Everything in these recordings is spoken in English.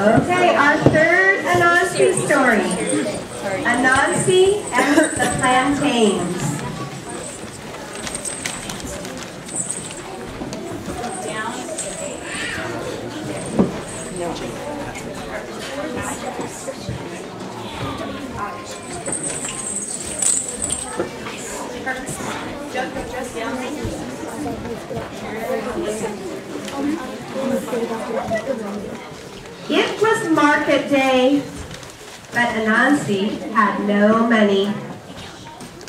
Okay, our third Anansi story. Anansi and the Plantains. It was market day, but Anansi had no money.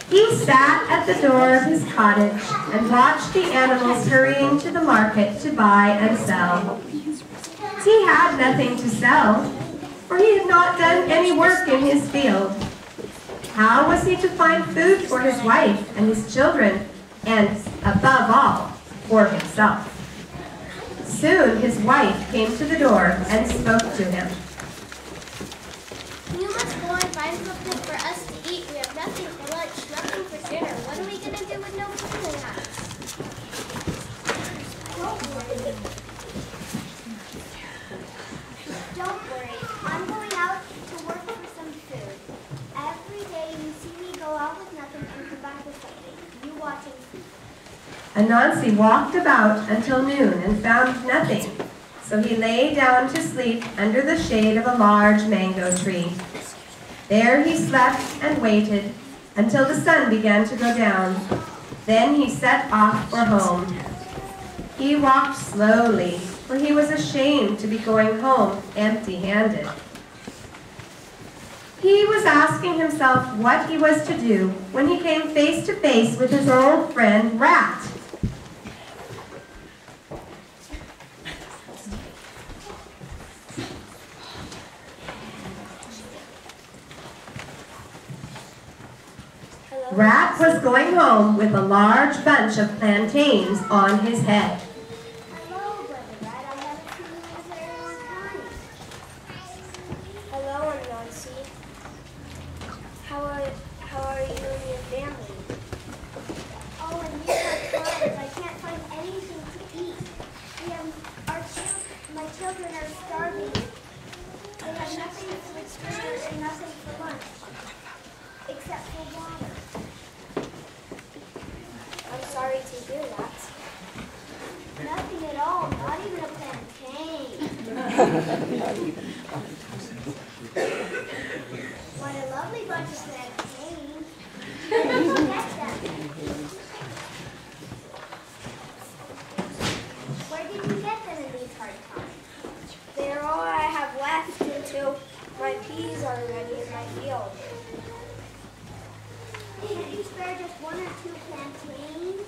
He sat at the door of his cottage and watched the animals hurrying to the market to buy and sell. He had nothing to sell, for he had not done any work in his field. How was he to find food for his wife and his children, and, above all, for himself? Soon his wife came to the door and spoke to him. You must go and find something for us to eat. We have nothing for lunch, nothing for dinner. What are we going to do with no food in the house? Don't worry. I'm going out to work for some food. Every day you see me go out with nothing and come back with something. You watch and see. Anansi walked about until noon and found nothing, so he lay down to sleep under the shade of a large mango tree. There he slept and waited until the sun began to go down. Then he set off for home. He walked slowly, for he was ashamed to be going home empty-handed. He was asking himself what he was to do when he came face to face with his old friend Rat. Rat was going home with a large bunch of plantains on his head. Hello, Brother Rat. I haven't seen you in a very long time. Hello, Anansi. How are you and your family? Oh, and we have problems. I can't find anything to eat. My children are starving. They have nothing for dinner and nothing for lunch, except for water. I'm sorry to hear that. Nothing at all, not even a plantain. What a lovely bunch of plantains. Where did you get them? Where did you get them in these hard times? They're all I have left until my peas are ready in my field. Can't you spare just 1 or 2 plantains?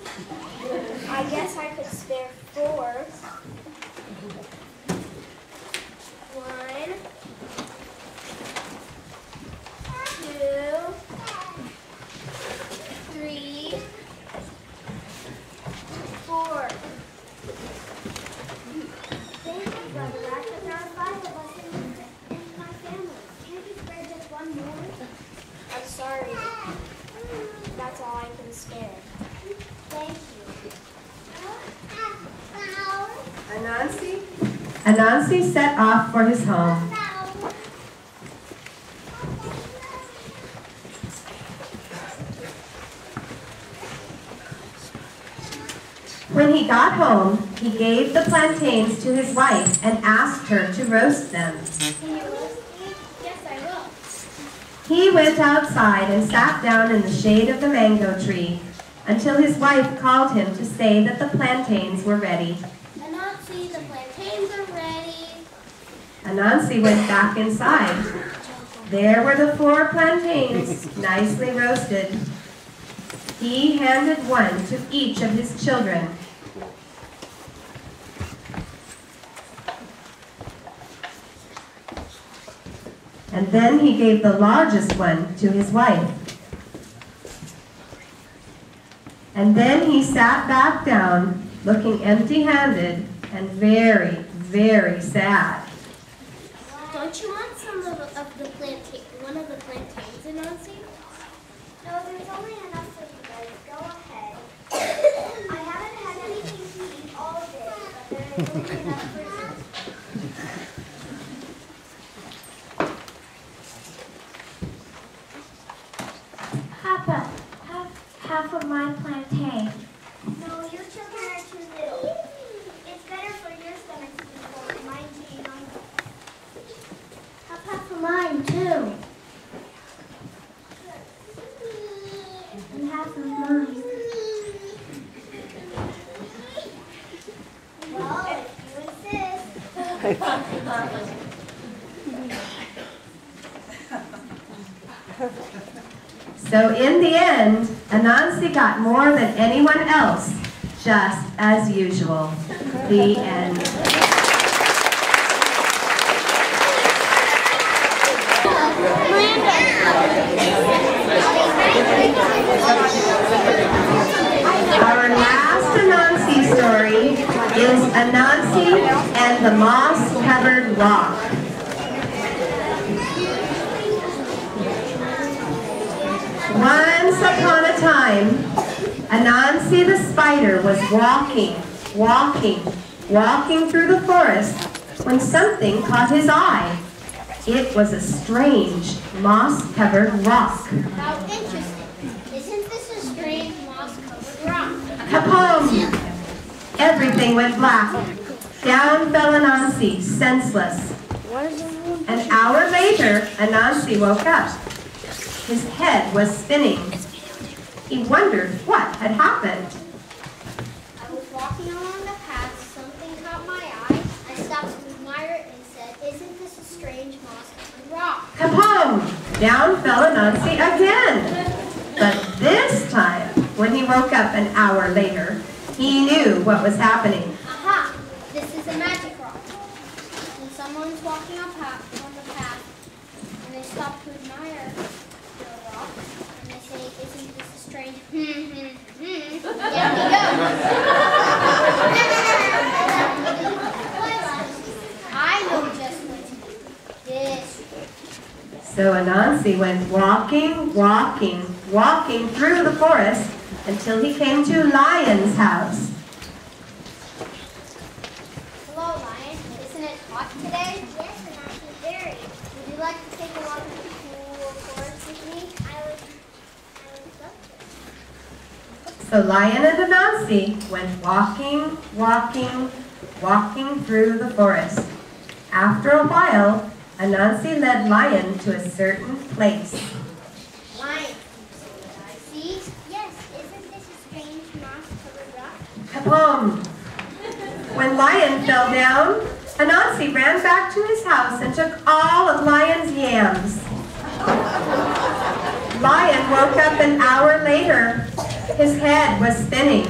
I guess I could spare 4. 1, 2, 3, 4. Thank you, Brother Rat, but there are 5 of us in my family. Can't you spare just 1 more? I'm sorry. That's all I can spare. Thank you. Anansi set off for his home. When he got home, he gave the plantains to his wife and asked her to roast them. Can you roast me? Yes, I will. He went outside and sat down in the shade of the mango tree until his wife called him to say that the plantains were ready. Anansi, the plantains are ready. Anansi went back inside. There were the 4 plantains, nicely roasted. He handed one to each of his children. And then he gave the largest one to his wife. And then he sat back down, looking empty-handed and very, very sad. Don't you want some of the one of the plantains, Anansi? No, there's only enough for you guys. Go ahead. I haven't had anything to eat all day, but there is only enough for you. my plantain. No, your children are too little. It's better for your stomach to be full and mine to be hungry. Have half of mine, too. And half of mine. Well, if you insist. So in the end, Anansi got more than anyone else, just as usual. The end. Our last Anansi story is Anansi and the Moss-Covered Rock. Once upon a time, Anansi the spider was walking through the forest when something caught his eye. It was a strange, moss-covered rock. How interesting. Isn't this a strange moss-covered rock? Kaboom! Everything went black. Down fell Anansi, senseless. An hour later, Anansi woke up. His head was spinning. He wondered what had happened. I was walking along the path, something caught my eye. I stopped to admire it and said, isn't this a strange moss-covered rock? Kaboom! Down fell Anansi again. But this time, when he woke up an hour later, he knew what was happening. Aha! This is a magic rock. When someone's walking on the path, and they stop to admire the rock, and they say, isn't this a strange There we go. I know just what to do. This. So Anansi went walking through the forest until he came to Lion's house. Hello, Lion. Isn't it hot today? Yes, Anansi, very. Would you like to take a walk in the cool forest with me? I would love to. So Lion and Anansi went walking through the forest. After a while, Anansi led Lion to a certain place. Lion, so what I see? Yes, isn't this a strange moss-covered rock? Kaboom! When Lion fell down, Anansi ran back to his house and took all of Lion's yams. Lion woke up an hour later. His head was spinning.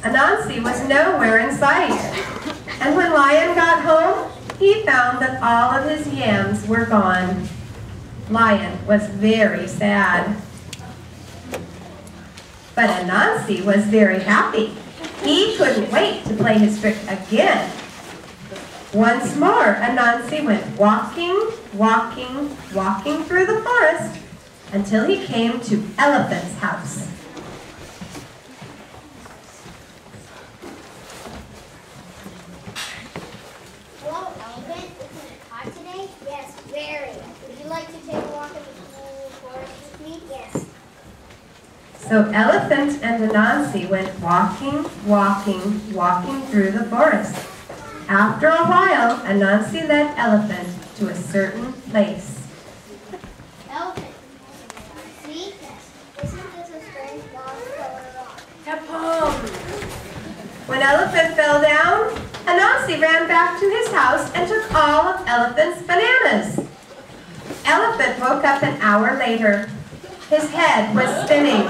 Anansi was nowhere in sight. And when Lion got home, he found that all of his yams were gone. Lion was very sad. But Anansi was very happy. He couldn't wait to play his trick again. Once more, Anansi went walking through the forest until he came to Elephant's house. Hello, Elephant. Isn't it hot today? Yes, very. Would you like to take a walk in the cool forest with me? Yes. So Elephant and Anansi went walking through the forest. After a while, Anansi led Elephant to a certain place. Elephant. See? Yes. Isn't this a strange moss-covered rock? Kaboom! When Elephant fell down, Anansi ran back to his house and took all of Elephant's bananas. Elephant woke up an hour later. His head was spinning.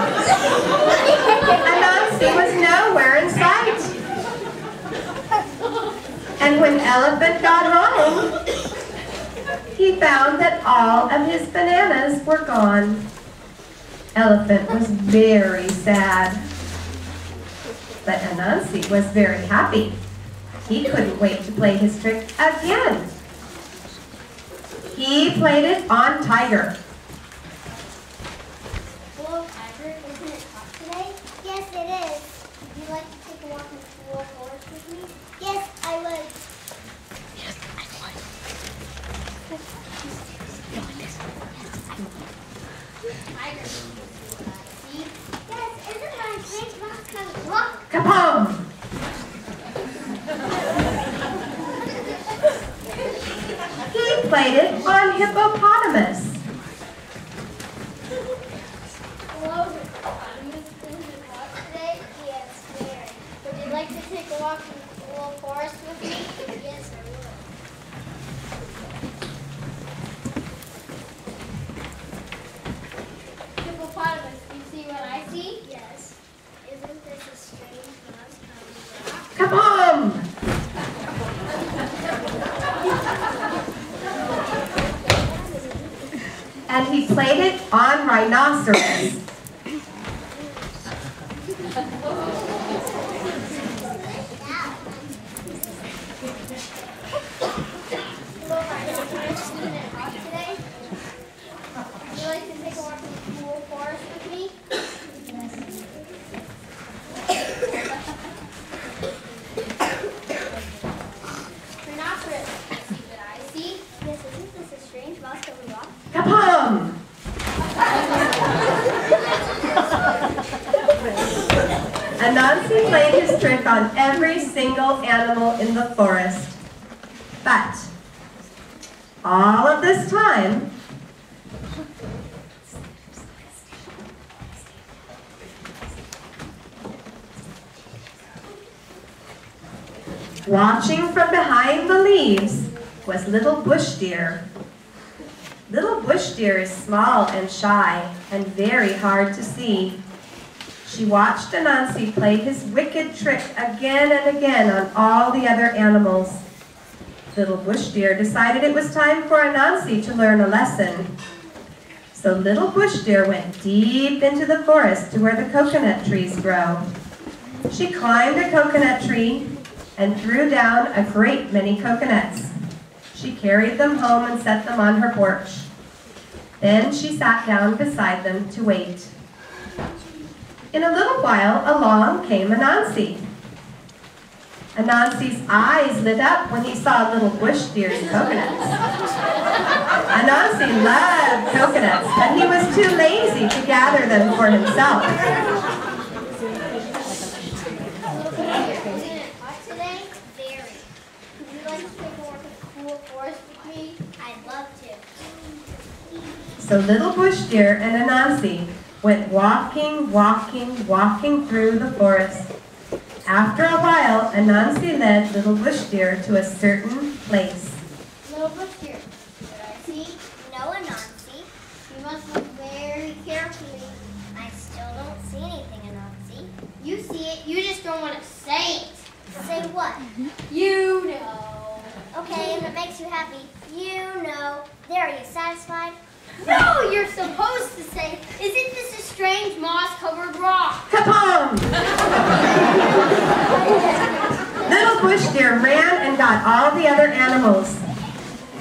Anansi was nowhere in sight. And when Elephant got home, he found that all of his bananas were gone. Elephant was very sad. But Anansi was very happy. He couldn't wait to play his trick again. He played it on Tiger. Hello, Tiger. Isn't it hot today? Yes, it is. Would you like to take a walk in the cool forest with me? Yes, I would. Tiger, see? Yes, isn't my on hippopotamus. Hello, hippopotamus. Is it hot today? Yes, very. Would you like to take a walk in the cool forest with me? Yes, I would. Hippopotamus, do you see what I see? Yes. Isn't this a strange mouse coming Come on! And he played it on rhinoceros. Hello, rhinoceros. Isn't it hot today? Would you like to take a walk in the cool forest with me? Rhinoceros, do you see what I see? Yes, isn't this a strange mouse-covered rock? Come on! Anansi played his trick on every single animal in the forest. But all of this time, watching from behind the leaves was little bush deer. Little bush deer is small and shy and very hard to see. She watched Anansi play his wicked trick again and again on all the other animals. Little bush deer decided it was time for Anansi to learn a lesson. So little bush deer went deep into the forest to where the coconut trees grow. She climbed a coconut tree and threw down a great many coconuts. She carried them home and set them on her porch. Then she sat down beside them to wait. In a little while, along came Anansi. Anansi's eyes lit up when he saw little bush deer's coconuts. Anansi loved coconuts, but he was too lazy to gather them for himself. Isn't it hot today? Very. Would you like to take a walk in the cool forest with me? I'd love to. So little bush deer and Anansi went walking through the forest. After a while, Anansi led little bush deer to a certain place. Little bush deer, see what I see? No, Anansi. You must look very carefully. I still don't see anything, Anansi. You see it, you just don't want to say it. Say what? You know. Okay, if it makes you happy, you know. There, are you satisfied? No, you're supposed to say, isn't this a strange moss-covered rock? Kapong! Little bush deer ran and got all the other animals.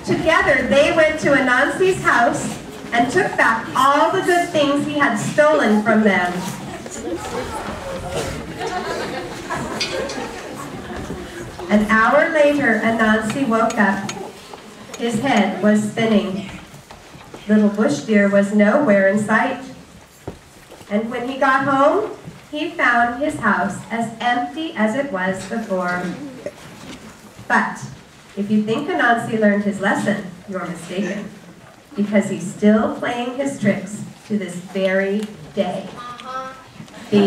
Together, they went to Anansi's house and took back all the good things he had stolen from them. An hour later, Anansi woke up. His head was spinning. Little bush deer was nowhere in sight. And when he got home, he found his house as empty as it was before. But if you think Anansi learned his lesson, you're mistaken, because he's still playing his tricks to this very day. Be